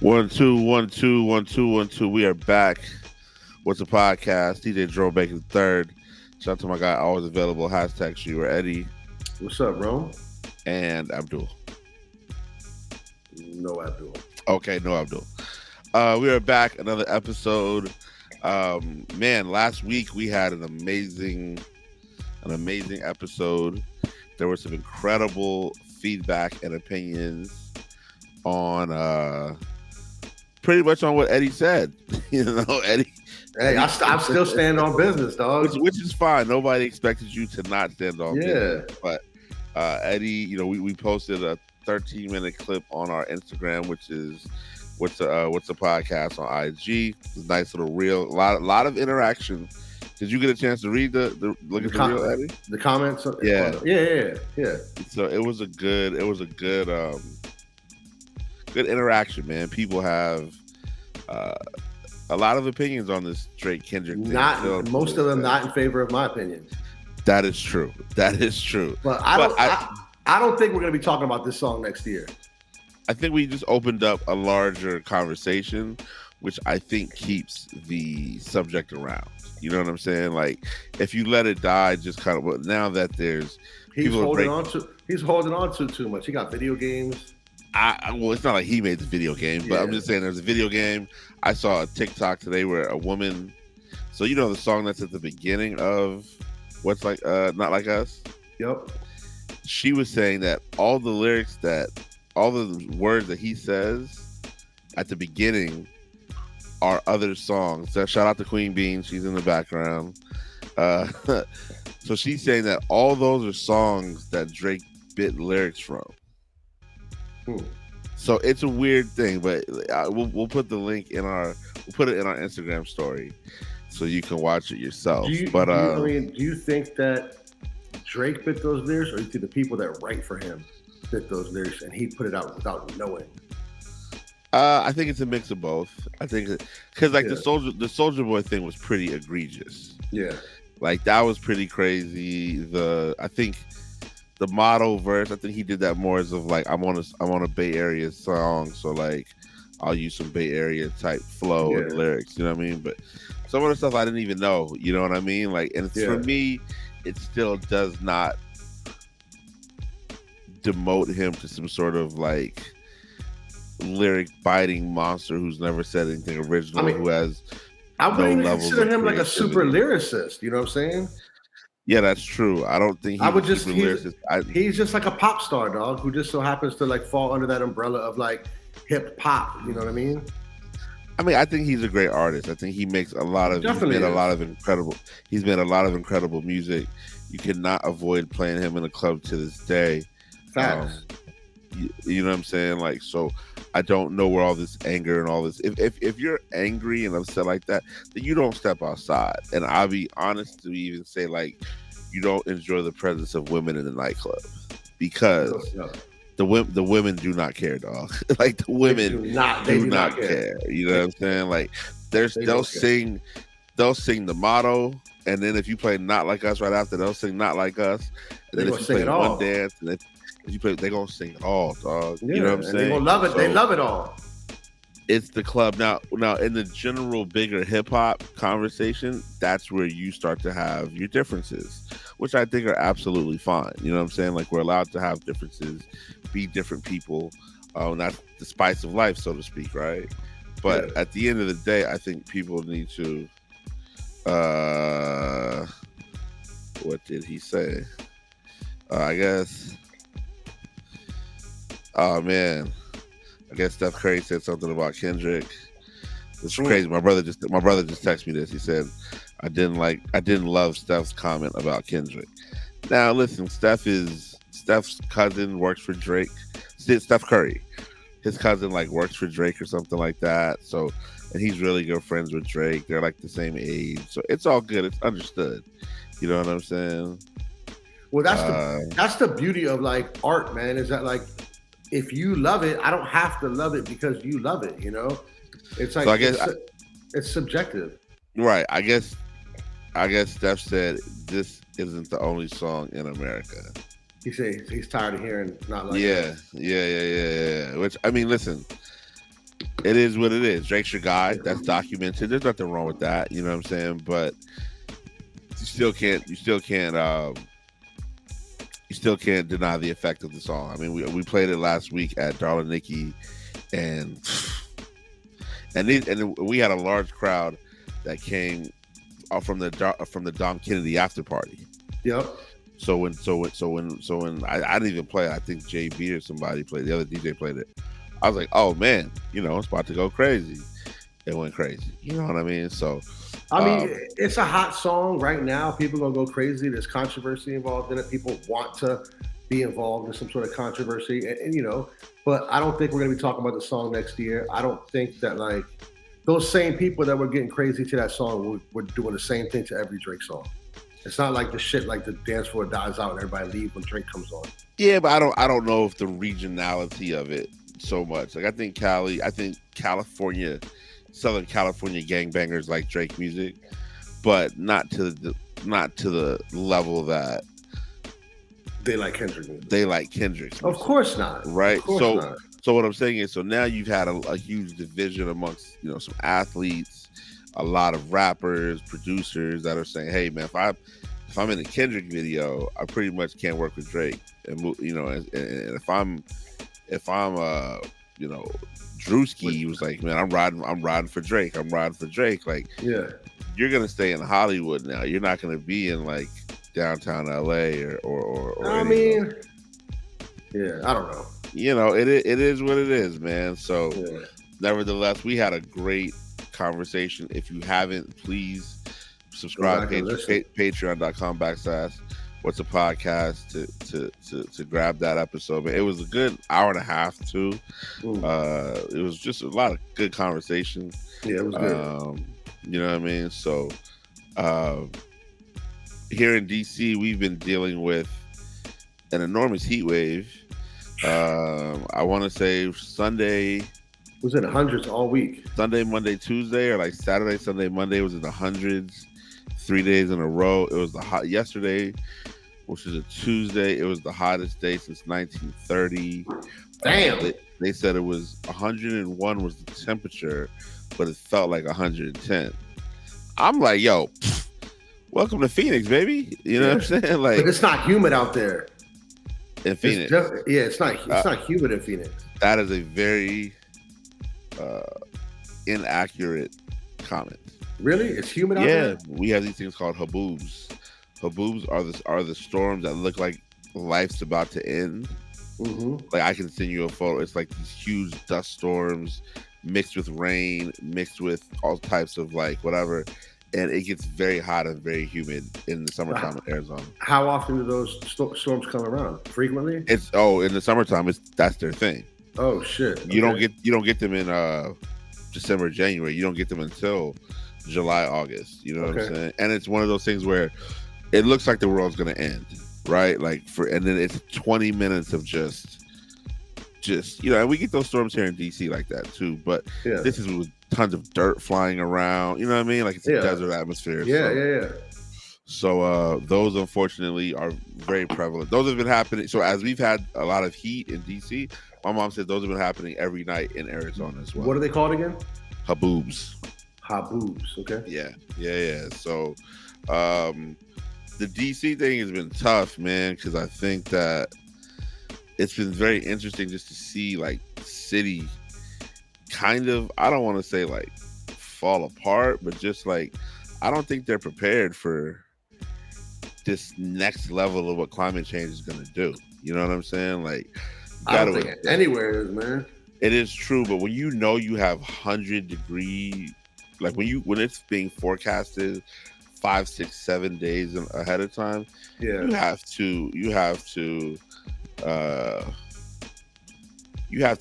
One, two, one, two, one, two, one, two. We are back. What's a podcast? DJ Jerome Baker III. Shout out to my guy, always available. Hashtag you or Eddy What's up, Rome? and Abdul. No Abdul. Okay, no Abdul. We are back. Another episode. Man, last week we had an amazing episode. There was some incredible feedback and opinions on pretty much on what Eddy said. Eddy. Hey, I'm still standing on business, dog. Which is fine. Nobody expected you to not stand on business. Yeah. But Eddy, we posted a 13-minute clip on our Instagram, which is what's a podcast on IG. It's a nice little reel. A lot of interaction. Did you get a chance to read the look at the reel, Eddy? The comments? Yeah. Yeah. So it was a good good interaction, man. People have a lot of opinions on this Drake Kendrick thing. Most of them not in favor of my opinion. That is true. But I don't think we're going to be talking about this song next year. I think we just opened up a larger conversation, which I think keeps the subject around. You know what I'm saying? Like, if you let it die, just kind of. Now that there's he's holding on to too much. He got video games. Well, it's not like he made the video game, but I'm just saying there's a video game. I saw a TikTok today where a woman. So you know the song that's at the beginning of What's Like Not Like Us? Yep. She was saying that all the words that he says at the beginning are other songs. So shout out to Queen Bean. She's in the background. So she's saying that all those are songs that Drake bit lyrics from. So it's a weird thing, but we'll put the link in our Instagram story so you can watch it yourself. Do you think that Drake bit those lyrics, or do you think the people that write for him bit those lyrics and he put it out without knowing? I think it's a mix of both. I think because the Soldier Boy thing was pretty egregious. Yeah, like that was pretty crazy. I think the motto verse, I think he did that more as of like I'm on a Bay Area song, so like I'll use some Bay Area type flow and lyrics. You know what I mean? But some of the stuff I didn't even know. You know what I mean? Like, and for me, it still does not demote him to some sort of like lyric biting monster who's never said anything original, who has I wouldn't even consider him like a super lyricist. You know what I'm saying? Yeah, that's true. I don't think he's just like a pop star, dog, who just so happens to like fall under that umbrella of like hip hop. You know what I mean? I think he's a great artist. I think he makes he's made a lot of incredible music. You cannot avoid playing him in a club to this day. Facts. You know what I'm saying? Like, so I don't know where all this anger and all this. If you're angry and upset like that, then you don't step outside. And I'll be honest to even say, like, you don't enjoy the presence of women in the nightclub because the women do not care, dog. Like the women do not care. You know what I'm saying? Like, they'll sing the motto, and then if you play Not Like Us right after, they'll sing Not Like Us, and then if you play one dance, and if you play, they're gonna sing it all, dog. You know what I'm saying? They're gonna love it. So, they love it all. It's the club now. In the general bigger hip hop conversation, that's where you start to have your differences, which I think are absolutely fine. You know what I'm saying? Like, we're allowed to have differences, be different people. That's the spice of life, so to speak, right? But at the end of the day, I think people need to. What did he say? I guess. Oh man, I guess Steph Curry said something about Kendrick. It's crazy. My brother just texted me this. He said, I didn't love Steph's comment about Kendrick. Now listen, Steph's cousin works for Drake. Steph Curry, his cousin works for Drake or something like that. So, and he's really good friends with Drake. They're like the same age, so it's all good. It's understood. You know what I'm saying? Well, that's the beauty of like art, man. Is that like, if you love it, I don't have to love it because you love it. You know, it's like, so it's subjective, right? I guess Steph said this isn't the only song in America. He said he's tired of hearing Not Like Us. Yeah. Which, I mean, listen, It is what it is. Drake's your guy. That's documented. There's nothing wrong with that. You know what I'm saying? But you still can't deny the effect of the song. I mean, we played it last week at Darla Nikki, and we had a large crowd that came from the Dom Kennedy after party. Yep. So when I didn't even play, I think JB or somebody played, the other DJ played it. I was like, oh man, it's about to go crazy. It went crazy. You know what I mean? So I mean, it's a hot song right now. People are gonna go crazy. There's controversy involved in it. People want to be involved in some sort of controversy, and but I don't think we're gonna be talking about the song next year. I don't think that like those same people that were getting crazy to that song were doing the same thing to every Drake song. It's not like the shit like the dance floor dies out and everybody leaves when Drake comes on. Yeah, but I don't know if the regionality of it so much. Like I think California, Southern California gangbangers like Drake music, but not to the level that they like Kendrick music. They like Kendrick's music. Of course not. Right. Of course not. So what I'm saying is, so now you've had a huge division amongst some athletes, a lot of rappers, producers that are saying, hey man, if I'm in a Kendrick video, I pretty much can't work with Drake, and and if I'm Drewski, he was like, man, I'm riding for Drake. Like, yeah, you're gonna stay in Hollywood now. You're not gonna be in like downtown LA or I mean, yeah, I don't know. It is what it is, man. So, nevertheless, we had a great conversation. If you haven't, please subscribe to patreon.com/Whats'a podcast to grab that episode. But it was a good hour and a half too. It was just a lot of good conversation. Yeah, it was good. You know what I mean? So here in DC, we've been dealing with an enormous heat wave. I want to say Sunday was in the hundreds all week. Sunday, Monday, Tuesday, or like Saturday, Sunday, Monday was in the hundreds. 3 days in a row. It was the hot yesterday, which is a Tuesday. It was the hottest day since 1930. Damn. They said it was 101 was the temperature, but it felt like 110. I'm like, yo, welcome to Phoenix, baby. You know what I'm saying? Like, but it's not humid out there. In Phoenix. It's not humid in Phoenix. That is a very inaccurate comment. Really? It's humid out there? Yeah, we have these things called haboobs. Haboobs are the storms that look like life's about to end. Mm-hmm. Like I can send you a photo. It's like these huge dust storms mixed with rain, mixed with all types of like whatever, and it gets very hot and very humid in the summertime in Arizona. How often do those storms come around? Frequently? In the summertime, that's their thing. Oh shit! Okay. You don't get them in December, January. You don't get them until July, August. You know what I'm saying? And it's one of those things where it looks like the world's gonna end, right? Like and then it's 20 minutes of just and we get those storms here in DC like that too. But this is with tons of dirt flying around. You know what I mean? Like it's a desert atmosphere. Yeah. So those unfortunately are very prevalent. Those have been happening. So as we've had a lot of heat in DC, my mom said those have been happening every night in Arizona as well. What are they called again? Haboobs. Haboobs. Okay. Yeah. So the DC thing has been tough, man, because I think that it's been very interesting just to see like city kind of, I don't want to say like fall apart, but just like I don't think they're prepared for this next level of what climate change is going to do. You know what I'm saying? Like, I don't think anywhere is, man. It is true, but when you have 100-degree, like when it's being forecasted 5, 6, 7 days ahead of time, you have to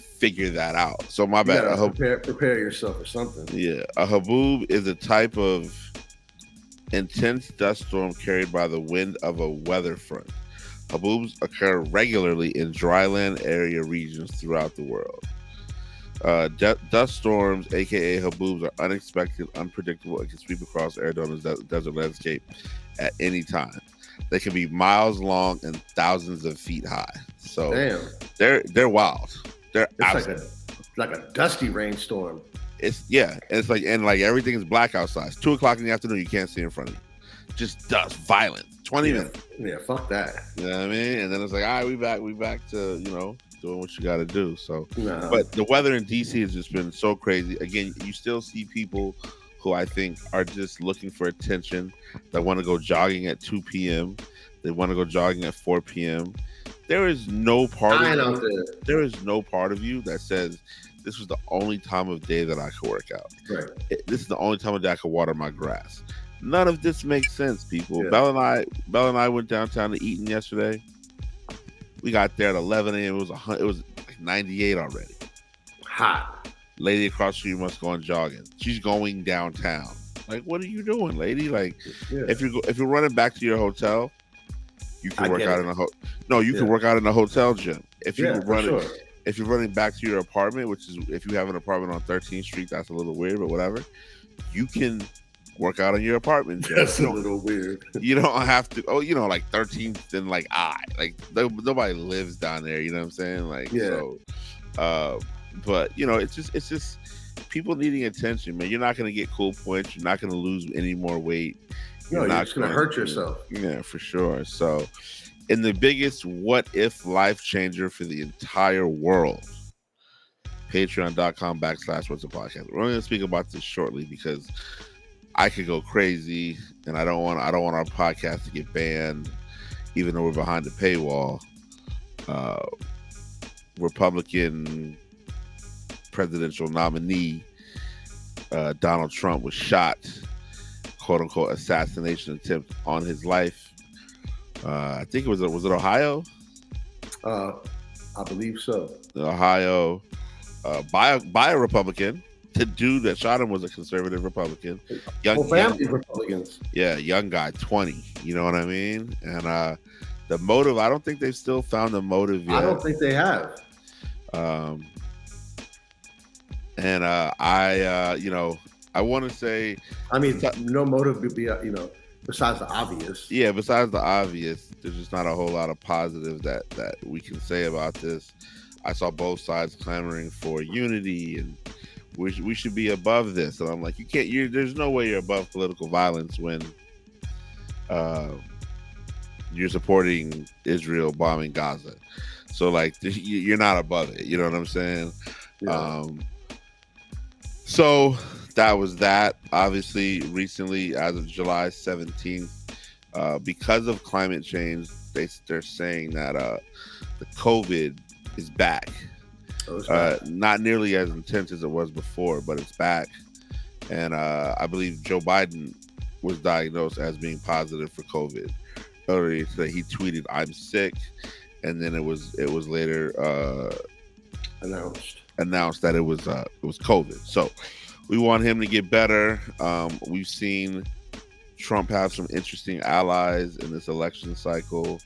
figure that out. So my bad. Prepare yourself for something. Yeah, a haboob is a type of intense dust storm carried by the wind of a weather front. Haboobs occur regularly in dryland area regions throughout the world. Dust storms, aka haboobs, are unexpected, unpredictable, and can sweep across Arizona's desert landscape at any time. They can be miles long and thousands of feet high. So they're wild. like a dusty rainstorm. It's like everything is black outside. It's 2:00 in the afternoon. You can't see in front of you. Just dust, violent. 20 minutes. Yeah, fuck that. You know what I mean? And then it's like, all right, we back to doing what you got to do. So, but the weather in DC has just been so crazy. Again, you still see people who I think are just looking for attention, that want to go jogging at 2 p.m. They want to go jogging at 4 p.m. There is no part of you. There is no part of you that says this was the only time of day that I could work out. Right. This is the only time of day I could water my grass. None of this makes sense, people. Yeah. Belle and I went downtown to Eaton yesterday. We got there at 11 a.m. It was like 98 already. Hot. Lady across the street must go on jogging. She's going downtown. Like, what are you doing, lady? Like, if you're running back to your hotel, you can work out in can work out in a hotel gym. If you're running back to your apartment, which is if you have an apartment on 13th Street, that's a little weird, but whatever. You can work out in your apartment gym. That's a little weird. You don't have to. Oh, like 13th and nobody lives down there. You know what I'm saying? Like, so. But it's just people needing attention, man. You're not going to get cool points. You're not going to lose any more weight. You're just going to hurt yourself. Yeah, for sure. So, in the biggest what if life changer for the entire world, patreon.com/Whats'a podcast. We're only going to speak about this shortly because I could go crazy, and I don't want our podcast to get banned, even though we're behind the paywall. Republican presidential nominee Donald Trump was shot, quote unquote, assassination attempt on his life. I think was it Ohio? I believe so. Ohio, by a Republican. The dude that shot him was a conservative Republican. Family Republicans. Yeah, young guy, 20. You know what I mean? And the motive, I don't think they've still found the motive yet. I don't think they have. I want to say, I mean, no motive would be, besides the obvious. Yeah, besides the obvious, there's just not a whole lot of positive that we can say about this. I saw both sides clamoring for unity and we should be above this. And I'm like, you can't. There's no way you're above political violence when you're supporting Israel bombing Gaza. So like, you're not above it. You know what I'm saying? Yeah. So that was that. Obviously, recently, as of July 17th, because of climate change, they're saying that the COVID is back. Not nearly as intense as it was before, but it's back. And I believe Joe Biden was diagnosed as being positive for COVID. Earlier today, he tweeted, "I'm sick," and then it was later announced that it was COVID. So we want him to get better. We've seen Trump have some interesting allies in this election cycle.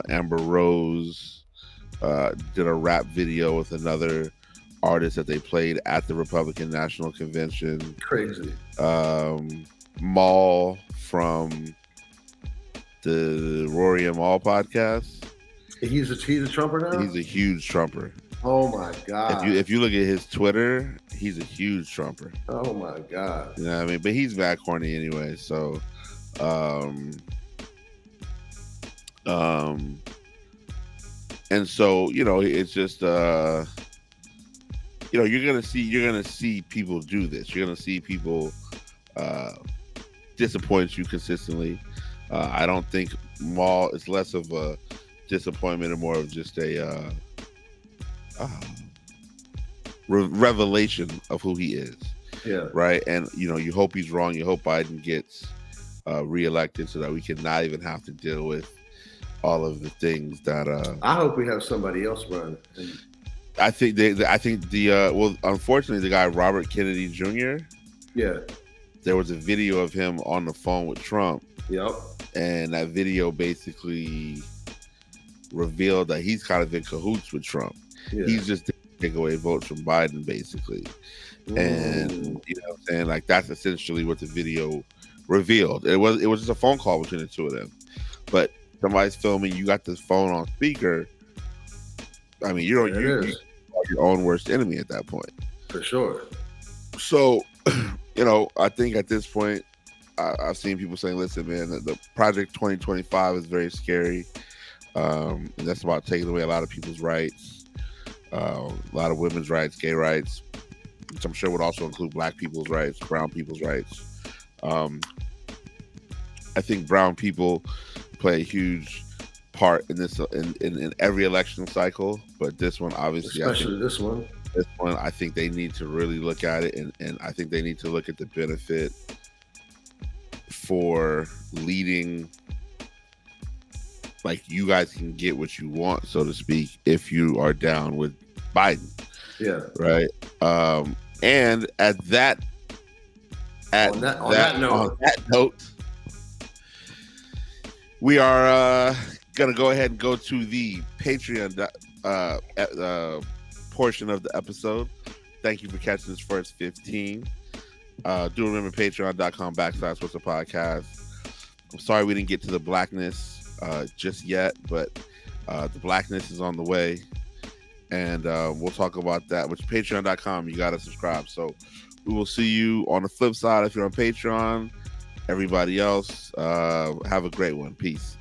Amber Rose did a rap video with another artist that they played at the Republican National Convention. Crazy. Maul from the Rory and Maul podcast. He's a Trumper now? He's a huge Trumper. Oh my God. If you look at his Twitter, he's a huge Trumper. Oh my God. You know what I mean? But he's back corny anyway, so and so, it's just you're gonna see people do this. You're gonna see people disappoint you consistently. I don't think Maul is less of a disappointment and more of just a revelation of who he is. Yeah. Right. And you hope he's wrong. You hope Biden gets reelected so that we can not even have to deal with all of the things that I hope we have somebody else run. I think unfortunately the guy Robert Kennedy Jr. Yeah. There was a video of him on the phone with Trump. Yep. And that video basically revealed that he's kind of in cahoots with Trump. Yeah. He's just taking away votes from Biden, basically. And you know what I'm saying? Like, that's essentially what the video revealed. It was just a phone call between the two of them. But somebody's filming, you got this phone on speaker. I mean, you your own worst enemy at that point. For sure. So, I think at this point, I've seen people saying, "Listen, man, the Project 2025 is very scary, and that's about taking away a lot of people's rights, a lot of women's rights, gay rights, which I'm sure would also include Black people's rights, brown people's rights." I think brown people play a huge part in this in every election cycle, but this one obviously, especially this one. This one, I think they need to really look at it, and I think they need to look at the benefit for leading. Like, you guys can get what you want, so to speak, if you are down with Biden. Yeah. Right. And on that note, we are gonna go ahead and go to the Patreon portion of the episode. Thank you for catching this first 15. Do remember patreon.com/Whats'a podcast. I'm sorry we didn't get to the blackness just yet, but the blackness is on the way, and we'll talk about that. Which patreon.com, you gotta subscribe. So we will see you on the flip side if you're on Patreon. Everybody else, have a great one. Peace.